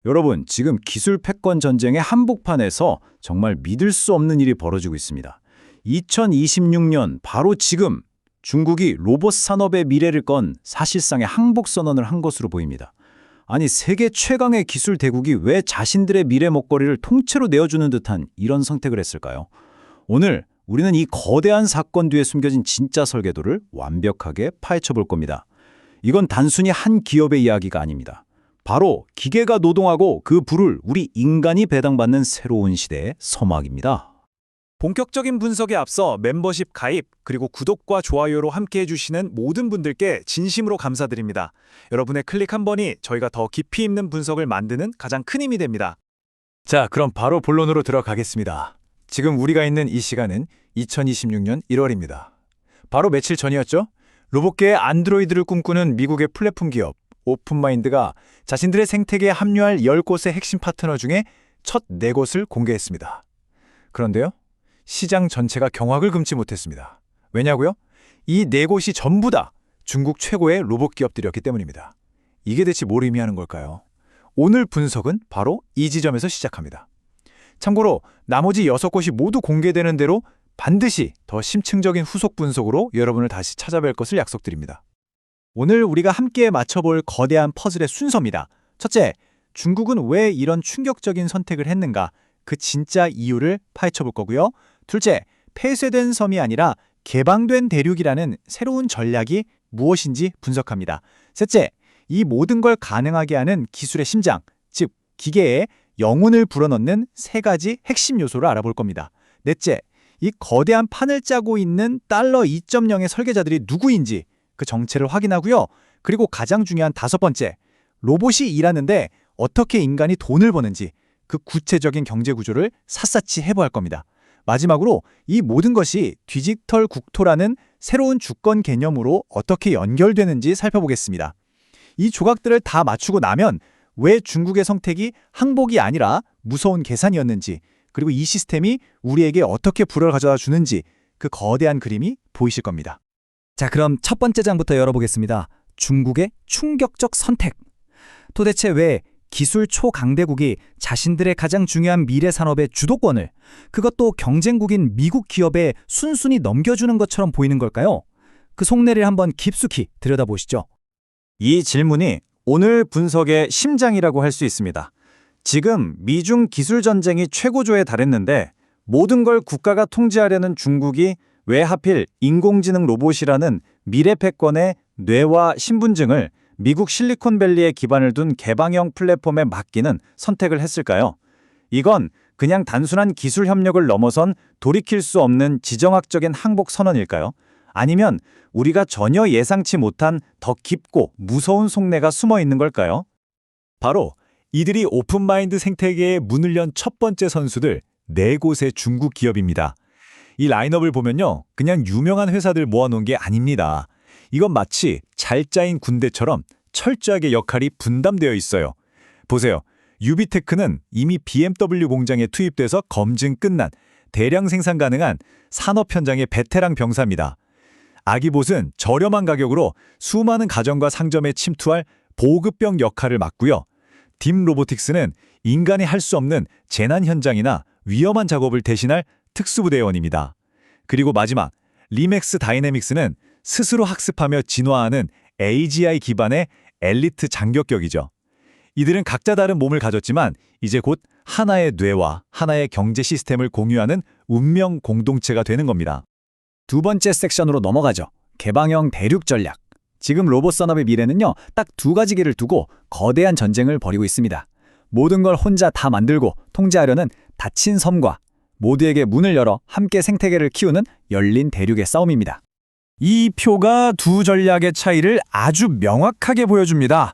여러분, 지금 기술 패권 전쟁의 한복판에서 정말 믿을 수 없는 일이 벌어지고 있습니다. 2026년 바로 지금 중국이 로봇 산업의 미래를 건 사실상의 항복 선언을 한 것으로 보입니다. 아니, 세계 최강의 기술 대국이 왜 자신들의 미래 먹거리를 통째로 내어주는 듯한 이런 선택을 했을까요? 오늘 우리는 이 거대한 사건 뒤에 숨겨진 진짜 설계도를 완벽하게 파헤쳐 볼 겁니다. 이건 단순히 한 기업의 이야기가 아닙니다. 바로 기계가 노동하고 그 부를 우리 인간이 배당받는 새로운 시대의 서막입니다. 본격적인 분석에 앞서 멤버십 가입 그리고 구독과 좋아요로 함께 해주시는 모든 분들께 진심으로 감사드립니다. 여러분의 클릭 한 번이 저희가 더 깊이 있는 분석을 만드는 가장 큰 힘이 됩니다. 자, 그럼 바로 본론으로 들어가겠습니다. 지금 우리가 있는 이 시간은 2026년 1월입니다. 바로 며칠 전이었죠? 로봇계의 안드로이드를 꿈꾸는 미국의 플랫폼 기업 오픈마인드가 자신들의 생태계에 합류할 10곳의 핵심 파트너 중에 첫 4곳을 공개했습니다. 그런데요, 시장 전체가 경악을 금치 못했습니다. 왜냐고요? 이 4곳이 전부 다 중국 최고의 로봇 기업들이었기 때문입니다. 이게 대체 뭘 의미하는 걸까요? 오늘 분석은 바로 이 지점에서 시작합니다. 참고로 나머지 6곳이 모두 공개되는 대로 반드시 더 심층적인 후속 분석으로 여러분을 다시 찾아뵐 것을 약속드립니다. 오늘 우리가 함께 맞춰볼 거대한 퍼즐의 순서입니다. 첫째, 중국은 왜 이런 충격적인 선택을 했는가? 그 진짜 이유를 파헤쳐볼 거고요. 둘째, 폐쇄된 섬이 아니라 개방된 대륙이라는 새로운 전략이 무엇인지 분석합니다. 셋째, 이 모든 걸 가능하게 하는 기술의 심장, 즉 기계에 영혼을 불어넣는 3가지 핵심 요소를 알아볼 겁니다. 넷째, 이 거대한 판을 짜고 있는 달러 2.0의 설계자들이 누구인지 그 정체를 확인하고요. 그리고 가장 중요한 5번째, 로봇이 일하는데 어떻게 인간이 돈을 버는지 그 구체적인 경제 구조를 샅샅이 해부할 겁니다. 마지막으로 이 모든 것이 디지털 국토라는 새로운 주권 개념으로 어떻게 연결되는지 살펴보겠습니다. 이 조각들을 다 맞추고 나면 왜 중국의 선택이 항복이 아니라 무서운 계산이었는지, 그리고 이 시스템이 우리에게 어떻게 불을 가져다 주는지 그 거대한 그림이 보이실 겁니다. 자, 그럼 첫 번째 장부터 열어보겠습니다. 중국의 충격적 선택. 도대체 왜 기술 초강대국이 자신들의 가장 중요한 미래 산업의 주도권을, 그것도 경쟁국인 미국 기업에 순순히 넘겨주는 것처럼 보이는 걸까요? 그 속내를 한번 깊숙이 들여다보시죠. 이 질문이 오늘 분석의 심장이라고 할 수 있습니다. 지금 미중 기술 전쟁이 최고조에 달했는데 모든 걸 국가가 통제하려는 중국이 왜 하필 인공지능 로봇이라는 미래 패권의 뇌와 신분증을 미국 실리콘밸리에 기반을 둔 개방형 플랫폼에 맡기는 선택을 했을까요? 이건 그냥 단순한 기술 협력을 넘어선 돌이킬 수 없는 지정학적인 항복 선언일까요? 아니면 우리가 전혀 예상치 못한 더 깊고 무서운 속내가 숨어 있는 걸까요? 바로 이들이 오픈마인드 생태계에 문을 연 첫 번째 선수들 4곳의 중국 기업입니다. 이 라인업을 보면요, 그냥 유명한 회사들 모아놓은 게 아닙니다. 이건 마치 잘 짜인 군대처럼 철저하게 역할이 분담되어 있어요. 보세요. 유비테크는 이미 BMW 공장에 투입돼서 검증 끝난 대량 생산 가능한 산업 현장의 베테랑 병사입니다. 아기봇은 저렴한 가격으로 수많은 가정과 상점에 침투할 보급병 역할을 맡고요. 딥 로보틱스는 인간이 할 수 없는 재난 현장이나 위험한 작업을 대신할 특수부대원입니다. 그리고 마지막, 리맥스 다이내믹스는 스스로 학습하며 진화하는 AGI 기반의 엘리트 장격격이죠. 이들은 각자 다른 몸을 가졌지만 이제 곧 하나의 뇌와 하나의 경제 시스템을 공유하는 운명 공동체가 되는 겁니다. 두 번째 섹션으로 넘어가죠. 개방형 대륙 전략. 지금 로봇 산업의 미래는요, 딱 2가지 길을 두고 거대한 전쟁을 벌이고 있습니다. 모든 걸 혼자 다 만들고 통제하려는 닫힌 섬과 모두에게 문을 열어 함께 생태계를 키우는 열린 대륙의 싸움입니다. 이 표가 두 전략의 차이를 아주 명확하게 보여줍니다.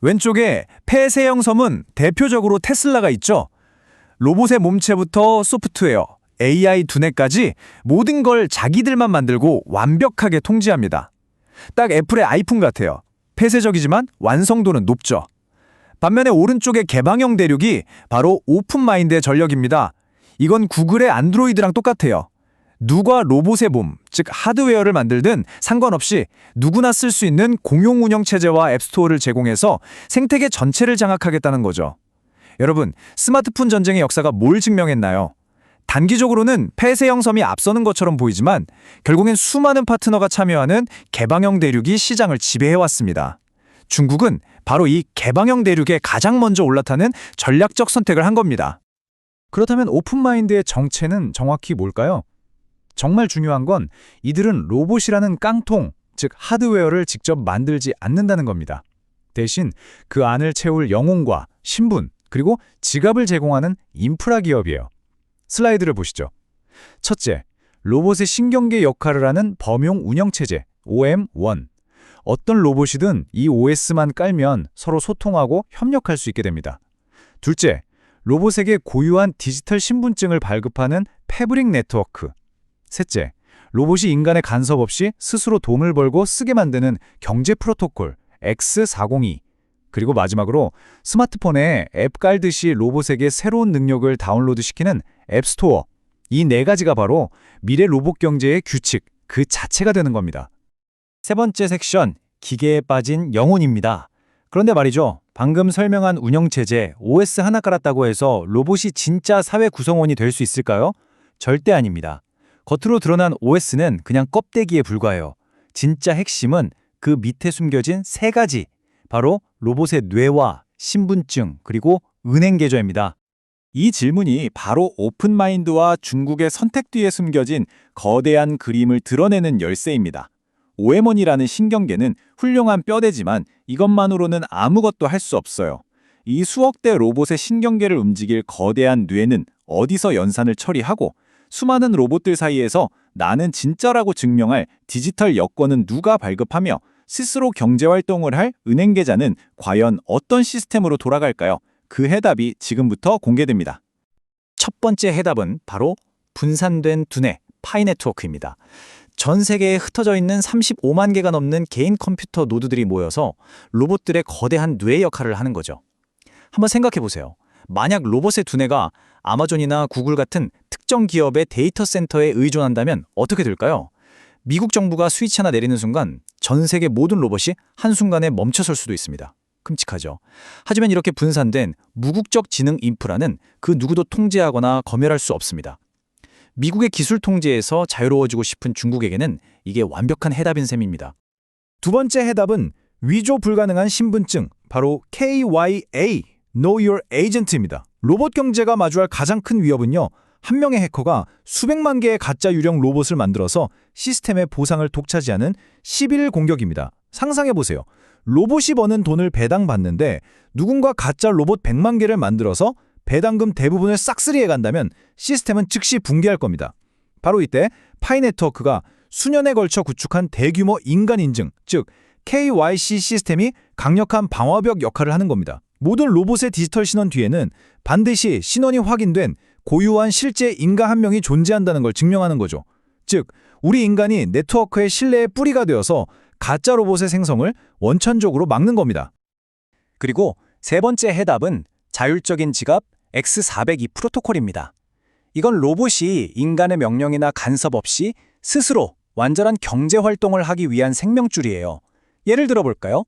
왼쪽에 폐쇄형 섬은 대표적으로 테슬라가 있죠. 로봇의 몸체부터 소프트웨어, AI 두뇌까지 모든 걸 자기들만 만들고 완벽하게 통제합니다. 딱 애플의 아이폰 같아요. 폐쇄적이지만 완성도는 높죠. 반면에 오른쪽의 개방형 대륙이 바로 오픈마인드의 전력입니다. 이건 구글의 안드로이드랑 똑같아요. 누가 로봇의 몸, 즉 하드웨어를 만들든 상관없이 누구나 쓸 수 있는 공용 운영 체제와 앱스토어를 제공해서 생태계 전체를 장악하겠다는 거죠. 여러분, 스마트폰 전쟁의 역사가 뭘 증명했나요? 단기적으로는 폐쇄형 섬이 앞서는 것처럼 보이지만 결국엔 수많은 파트너가 참여하는 개방형 대륙이 시장을 지배해왔습니다. 중국은 바로 이 개방형 대륙에 가장 먼저 올라타는 전략적 선택을 한 겁니다. 그렇다면 오픈마인드의 정체는 정확히 뭘까요? 정말 중요한 건 이들은 로봇이라는 깡통, 즉 하드웨어를 직접 만들지 않는다는 겁니다. 대신 그 안을 채울 영혼과 신분, 그리고 지갑을 제공하는 인프라 기업이에요. 슬라이드를 보시죠. 첫째, 로봇의 신경계 역할을 하는 범용 운영체제, OM1. 어떤 로봇이든 이 OS만 깔면 서로 소통하고 협력할 수 있게 됩니다. 둘째, 로봇에게 고유한 디지털 신분증을 발급하는 패브릭 네트워크. 셋째, 로봇이 인간의 간섭 없이 스스로 돈을 벌고 쓰게 만드는 경제 프로토콜, X402. 그리고 마지막으로 스마트폰에 앱 깔듯이 로봇에게 새로운 능력을 다운로드시키는 앱스토어. 이 네 가지가 바로 미래 로봇 경제의 규칙, 그 자체가 되는 겁니다. 세 번째 섹션, 기계에 빠진 영혼입니다. 그런데 말이죠. 방금 설명한 운영체제 OS 하나 깔았다고 해서 로봇이 진짜 사회 구성원이 될 수 있을까요? 절대 아닙니다. 겉으로 드러난 OS는 그냥 껍데기에 불과해요. 진짜 핵심은 그 밑에 숨겨진 세 가지, 바로 로봇의 뇌와 신분증 그리고 은행 계좌입니다. 이 질문이 바로 오픈마인드와 중국의 선택 뒤에 숨겨진 거대한 그림을 드러내는 열쇠입니다. OM1이라는 신경계는 훌륭한 뼈대지만 이것만으로는 아무것도 할 수 없어요. 이 수억 대 로봇의 신경계를 움직일 거대한 뇌는 어디서 연산을 처리하고 수많은 로봇들 사이에서 나는 진짜라고 증명할 디지털 여권은 누가 발급하며 스스로 경제활동을 할 은행 계좌는 과연 어떤 시스템으로 돌아갈까요? 그 해답이 지금부터 공개됩니다. 첫 번째 해답은 바로 분산된 두뇌, 파이 네트워크입니다. 전 세계에 흩어져 있는 35만 개가 넘는 개인 컴퓨터 노드들이 모여서 로봇들의 거대한 뇌 역할을 하는 거죠. 한번 생각해 보세요. 만약 로봇의 두뇌가 아마존이나 구글 같은 특정 기업의 데이터 센터에 의존한다면 어떻게 될까요? 미국 정부가 스위치 하나 내리는 순간 전 세계 모든 로봇이 한순간에 멈춰설 수도 있습니다. 끔찍하죠. 하지만 이렇게 분산된 무국적 지능 인프라는 그 누구도 통제하거나 검열할 수 없습니다. 미국의 기술 통제에서 자유로워지고 싶은 중국에게는 이게 완벽한 해답인 셈입니다. 두 번째 해답은 위조 불가능한 신분증, 바로 KYA, Know Your Agent입니다. 로봇 경제가 마주할 가장 큰 위협은요, 한 명의 해커가 수백만 개의 가짜 유령 로봇을 만들어서 시스템의 보상을 독차지하는 11일 공격입니다. 상상해보세요. 로봇이 버는 돈을 배당받는데 누군가 가짜 로봇 100만 개를 만들어서 배당금 대부분을 싹쓸이해 간다면 시스템은 즉시 붕괴할 겁니다. 바로 이때 파이 네트워크가 수년에 걸쳐 구축한 대규모 인간 인증, 즉 KYC 시스템이 강력한 방어벽 역할을 하는 겁니다. 모든 로봇의 디지털 신원 뒤에는 반드시 신원이 확인된 고유한 실제 인간 한 명이 존재한다는 걸 증명하는 거죠. 즉, 우리 인간이 네트워크의 신뢰의 뿌리가 되어서 가짜 로봇의 생성을 원천적으로 막는 겁니다. 그리고 세 번째 해답은 자율적인 지갑 X402 프로토콜입니다. 이건 로봇이 인간의 명령이나 간섭 없이 스스로 완전한 경제 활동을 하기 위한 생명줄이에요. 예를 들어 볼까요?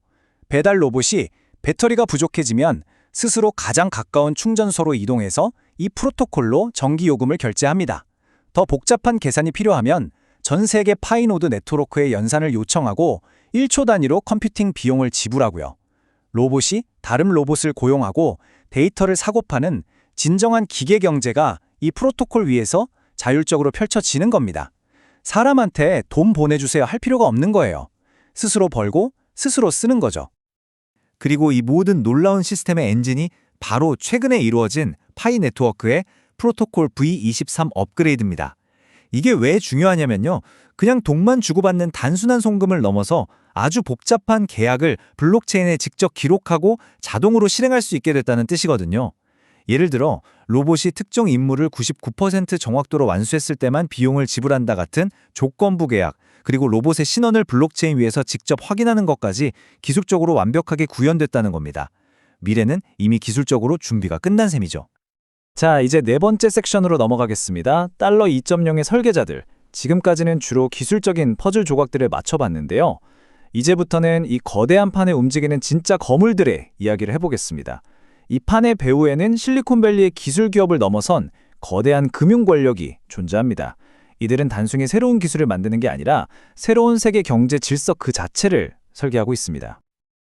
배달 로봇이 배터리가 부족해지면 스스로 가장 가까운 충전소로 이동해서 이 프로토콜로 전기 요금을 결제합니다. 더 복잡한 계산이 필요하면 전 세계 파이노드 네트워크에 연산을 요청하고 1초 단위로 컴퓨팅 비용을 지불하고요. 로봇이 다른 로봇을 고용하고 데이터를 사고 파는 진정한 기계 경제가 이 프로토콜 위에서 자율적으로 펼쳐지는 겁니다. 사람한테 돈 보내주세요 할 필요가 없는 거예요. 스스로 벌고 스스로 쓰는 거죠. 그리고 이 모든 놀라운 시스템의 엔진이 바로 최근에 이루어진 파이 네트워크의 프로토콜 V23 업그레이드입니다. 이게 왜 중요하냐면요. 그냥 돈만 주고받는 단순한 송금을 넘어서 아주 복잡한 계약을 블록체인에 직접 기록하고 자동으로 실행할 수 있게 됐다는 뜻이거든요. 예를 들어 로봇이 특정 임무를 99% 정확도로 완수했을 때만 비용을 지불한다 같은 조건부 계약, 그리고 로봇의 신원을 블록체인 위에서 직접 확인하는 것까지 기술적으로 완벽하게 구현됐다는 겁니다. 미래는 이미 기술적으로 준비가 끝난 셈이죠. 자, 이제 네 번째 섹션으로 넘어가겠습니다. 달러 2.0의 설계자들. 지금까지는 주로 기술적인 퍼즐 조각들을 맞춰봤는데요. 이제부터는 이 거대한 판에 움직이는 진짜 거물들의 이야기를 해보겠습니다. 이 판의 배후에는 실리콘밸리의 기술 기업을 넘어선 거대한 금융 권력이 존재합니다. 이들은 단순히 새로운 기술을 만드는 게 아니라 새로운 세계 경제 질서 그 자체를 설계하고 있습니다.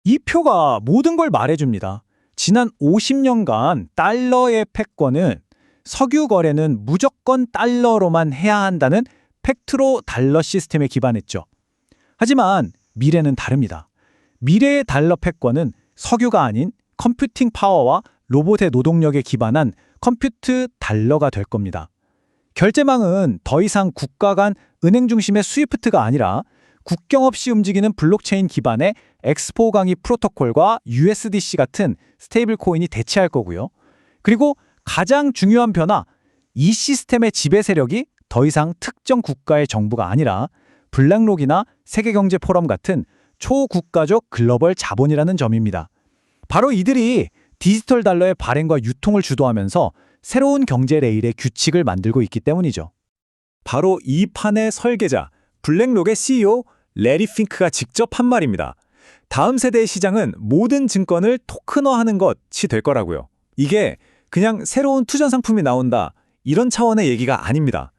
이 표가 모든 걸 말해줍니다. 지난 50년간 달러의 패권은 석유 거래는 무조건 달러로만 해야 한다는 팩트로 달러 시스템에 기반했죠. 하지만 미래는 다릅니다. 미래의 달러 패권은 석유가 아닌 컴퓨팅 파워와 로봇의 노동력에 기반한 컴퓨트 달러가 될 겁니다. 결제망은 더 이상 국가 간 은행 중심의 스위프트가 아니라 국경 없이 움직이는 블록체인 기반의 엑스포 강의 프로토콜과 USDC 같은 스테이블 코인이 대체할 거고요. 그리고 가장 중요한 변화, 이 시스템의 지배 세력이 더 이상 특정 국가의 정부가 아니라 블랙록이나 세계경제 포럼 같은 초국가적 글로벌 자본이라는 점입니다. 바로 이들이 디지털 달러의 발행과 유통을 주도하면서 새로운 경제 레일의 규칙을 만들고 있기 때문이죠. 바로 이 판의 설계자, 블랙록의 CEO 레리 핑크가 직접 한 말입니다. 다음 세대의 시장은 모든 증권을 토큰화하는 것이 될 거라고요. 이게 그냥 새로운 투자 상품이 나온다, 이런 차원의 얘기가 아닙니다.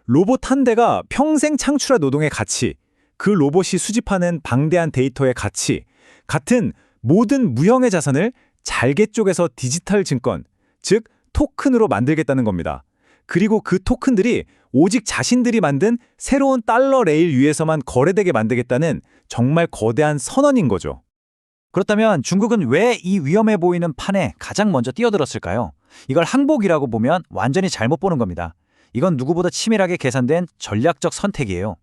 로봇 한 대가 평생 창출한 노동의 가치, 그 로봇이 수집하는 방대한 데이터의 가치, 같은 모든 무형의 자산을 잘게 쪼개서 디지털 증권, 즉 토큰으로 만들겠다는 겁니다. 그리고 그 토큰들이 오직 자신들이 만든 새로운 달러 레일 위에서만 거래되게 만들겠다는 정말 거대한 선언인 거죠. 그렇다면 중국은 왜 이 위험해 보이는 판에 가장 먼저 뛰어들었을까요? 이걸 항복이라고 보면 완전히 잘못 보는 겁니다. 이건 누구보다 치밀하게 계산된 전략적 선택이에요.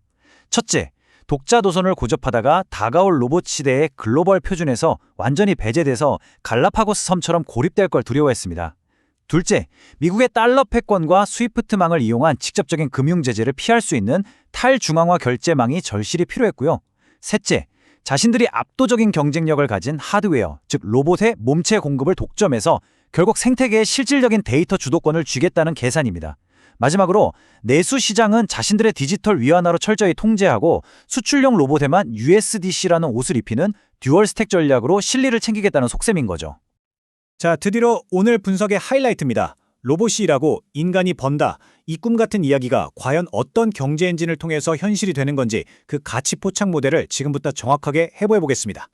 첫째, 독자 도선을 고접하다가 다가올 로봇 시대의 글로벌 표준에서 완전히 배제돼서 갈라파고스 섬처럼 고립될 걸 두려워했습니다. 둘째, 미국의 달러 패권과 스위프트망을 이용한 직접적인 금융 제재를 피할 수 있는 탈중앙화 결제망이 절실히 필요했고요. 셋째, 자신들이 압도적인 경쟁력을 가진 하드웨어, 즉 로봇의 몸체 공급을 독점해서 결국 생태계의 실질적인 데이터 주도권을 쥐겠다는 계산입니다. 마지막으로 내수 시장은 자신들의 디지털 위안화로 철저히 통제하고 수출용 로봇에만 USDC라는 옷을 입히는 듀얼 스택 전략으로 실리를 챙기겠다는 속셈인 거죠. 자, 드디어 오늘 분석의 하이라이트입니다. 로봇이 일하고 인간이 번다. 이 꿈 같은 이야기가 과연 어떤 경제 엔진을 통해서 현실이 되는 건지 그 가치 포착 모델을 지금부터 정확하게 해보겠습니다.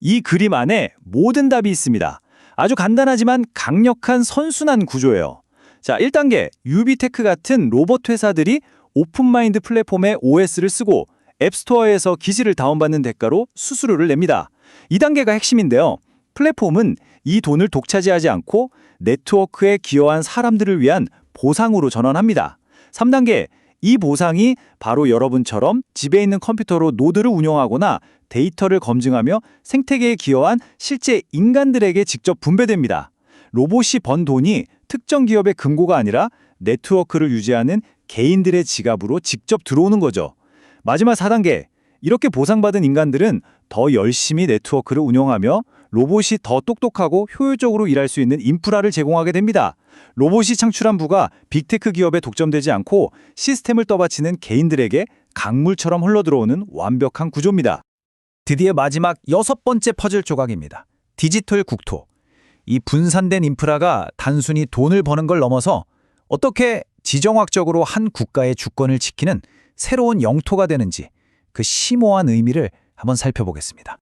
이 그림 안에 모든 답이 있습니다. 아주 간단하지만 강력한 선순환 구조예요. 자, 1단계 유비테크 같은 로봇 회사들이 오픈마인드 플랫폼의 OS를 쓰고 앱스토어에서 기지를 다운받는 대가로 수수료를 냅니다. 2단계가 핵심인데요. 플랫폼은 이 돈을 독차지하지 않고 네트워크에 기여한 사람들을 위한 보상으로 전환합니다. 3단계, 이 보상이 바로 여러분처럼 집에 있는 컴퓨터로 노드를 운영하거나 데이터를 검증하며 생태계에 기여한 실제 인간들에게 직접 분배됩니다. 로봇이 번 돈이 특정 기업의 금고가 아니라 네트워크를 유지하는 개인들의 지갑으로 직접 들어오는 거죠. 마지막 4단계, 이렇게 보상받은 인간들은 더 열심히 네트워크를 운영하며 로봇이 더 똑똑하고 효율적으로 일할 수 있는 인프라를 제공하게 됩니다. 로봇이 창출한 부가 빅테크 기업에 독점되지 않고 시스템을 떠받치는 개인들에게 강물처럼 흘러들어오는 완벽한 구조입니다. 드디어 마지막 6번째 퍼즐 조각입니다. 디지털 국토. 이 분산된 인프라가 단순히 돈을 버는 걸 넘어서 어떻게 지정학적으로 한 국가의 주권을 지키는 새로운 영토가 되는지 그 심오한 의미를 한번 살펴보겠습니다.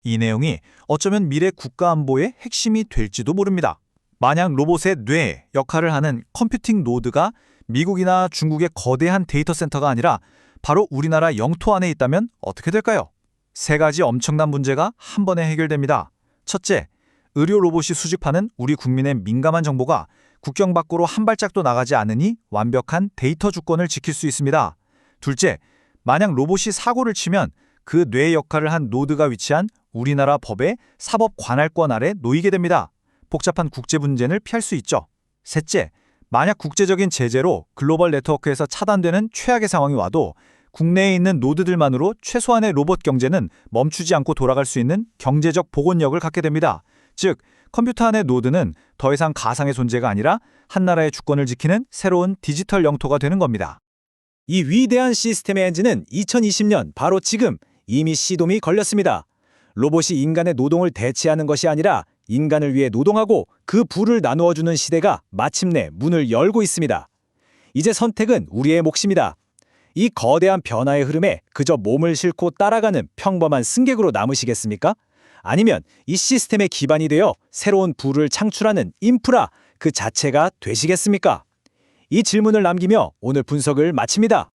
이 내용이 어쩌면 미래 국가 안보의 핵심이 될지도 모릅니다. 만약 로봇의 뇌 역할을 하는 컴퓨팅 노드가 미국이나 중국의 거대한 데이터 센터가 아니라 바로 우리나라 영토 안에 있다면 어떻게 될까요? 3가지 엄청난 문제가 한 번에 해결됩니다. 첫째, 의료 로봇이 수집하는 우리 국민의 민감한 정보가 국경 밖으로 한 발짝도 나가지 않으니 완벽한 데이터 주권을 지킬 수 있습니다. 둘째, 만약 로봇이 사고를 치면 그 뇌 역할을 한 노드가 위치한 우리나라 법의 사법 관할권 아래 놓이게 됩니다. 복잡한 국제 분쟁을 피할 수 있죠. 셋째, 만약 국제적인 제재로 글로벌 네트워크에서 차단되는 최악의 상황이 와도 국내에 있는 노드들만으로 최소한의 로봇 경제는 멈추지 않고 돌아갈 수 있는 경제적 복원력을 갖게 됩니다. 즉, 컴퓨터 안의 노드는 더 이상 가상의 존재가 아니라 한 나라의 주권을 지키는 새로운 디지털 영토가 되는 겁니다. 이 위대한 시스템의 엔진은 2020년 바로 지금 이미 시동이 걸렸습니다. 로봇이 인간의 노동을 대체하는 것이 아니라 인간을 위해 노동하고 그 부를 나누어주는 시대가 마침내 문을 열고 있습니다. 이제 선택은 우리의 몫입니다. 이 거대한 변화의 흐름에 그저 몸을 싣고 따라가는 평범한 승객으로 남으시겠습니까? 아니면 이 시스템의 기반이 되어 새로운 부를 창출하는 인프라 그 자체가 되시겠습니까? 이 질문을 남기며 오늘 분석을 마칩니다.